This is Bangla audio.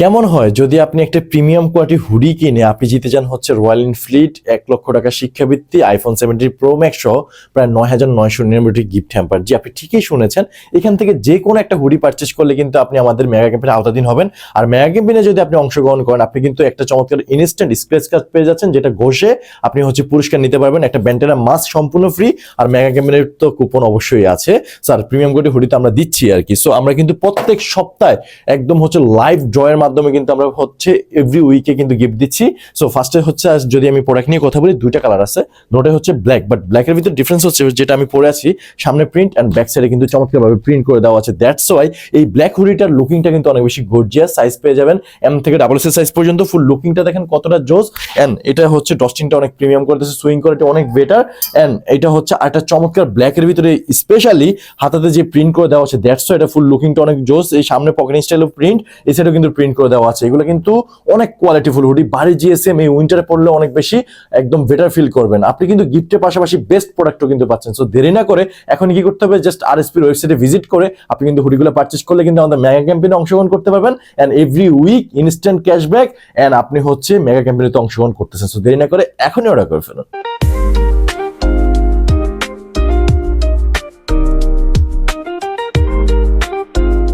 কেমন হয় যদি আপনি একটা প্রিমিয়াম কোয়ালিটি হুডি কিনে আপনি জিতে যান হচ্ছে রয়্যাল এনফিল্ড 1 লক্ষ টাকা শিক্ষাবৃত্তি, আইফোন 17 প্রো ম্যাক্স সহ প্রায় 9,999 গিফট হ্যাম্পার। জি, আপনি ঠিকই শুনেছেন। এখান থেকে যে কোনো একটা হুডি পারচেজ করলে কিন্তু আপনি আমাদের মেগা ক্যাম্পেইনের আওতাধীন হবেন। আর মেগা ক্যাম্পেইনে যদি আপনি অংশগ্রহণ করেন, আপনি কিন্তু একটা চমৎকার ইনস্ট্যান্ট স্ক্র্যাচ কার্ড পেয়ে যাচ্ছেন, যেটা ঘষে আপনি হচ্ছে পুরস্কার নিতে পারবেন। একটা ব্যান্টেনা মাস্ক সম্পূর্ণ ফ্রি, আর মেগা ক্যাম্পেইনের তো কুপন অবশ্যই আছে। স্যার, প্রিমিয়াম কোয়ালিটি হুডিতে আমরা দিচ্ছি আর কি। সো আমরা কিন্তু প্রত্যেক সপ্তাহে একদম হচ্ছে লাইভ ড্রয়ের মাধ্যমে কিন্তু আমরা হচ্ছে এভরি উইকে কিন্তু গিফট দিচ্ছি। সো ফার্স্টে হচ্ছে যদি আমি প্রোডাক্ট নিয়ে কথা বলি, দুইটা কালার আছে। দুটোই হচ্ছে ব্ল্যাক, বাট ব্ল্যাকের ভিতরে ডিফারেন্স হচ্ছে যেটা আমি পরে আছি, সামনে প্রিন্ট এন্ড ব্যাক সাইডে কিন্তু চমৎকারভাবে প্রিন্ট করে দেওয়া আছে। দ্যাটস ওয়াই এই ব্ল্যাক হুডিটার লুকিংটা কিন্তু অনেক বেশি গর্জিয়াস। সাইজ পেয়ে যাবেন এম থেকে ডাবল এক্সেল সাইজ পর্যন্ত। ফুল লুকিংটা দেখেন কতটা জোস। এন্ড এটা হচ্ছে ডস্টিংটা অনেক প্রিমিয়াম করতেছে, সুইং কোয়ালিটি অনেক বেটার। এন্ড এটা হচ্ছে একটা চমৎকার ব্ল্যাকের ভিতরে স্পেশালি হাতাতে যে প্রিন্ট করে দেওয়া আছে, দ্যাটস ওয়াই এটা ফুল লুকিংটা অনেক জোস। এই সামনে পকেট স্টাইল প্রিন্ট, এই সাইডেও কিন্তু প্রিন্ট করে দেওয়া আছে। এগুলো কিন্তু অনেক কোয়ালিটিফুল হুডি। বাড়ি জিএসএম এই উইন্টারে পড়লে অনেক বেশি একদম বেটার ফিল করবেন। আপনি কিন্তু গিফটের পাশাপাশি বেস্ট প্রোডাক্টও কিন্তু পাচ্ছেন। সো দেরি না করে এখন কি করতে হবে, জাস্ট আরএসপির ওয়েবসাইটে ভিজিট করে আপনি কিন্তু হুডিগুলো পারচেজ করলে কিন্তু আমাদের মেগা ক্যাম্পেইনে অংশগ্রহণ করতে পারবেন। And every week instant cashback, and আপনি হচ্ছে মেগা ক্যাম্পেইনে অংশগ্রহণ করতেছেন। সো দেরি না করে এখনই অর্ডার করে ফেলুন।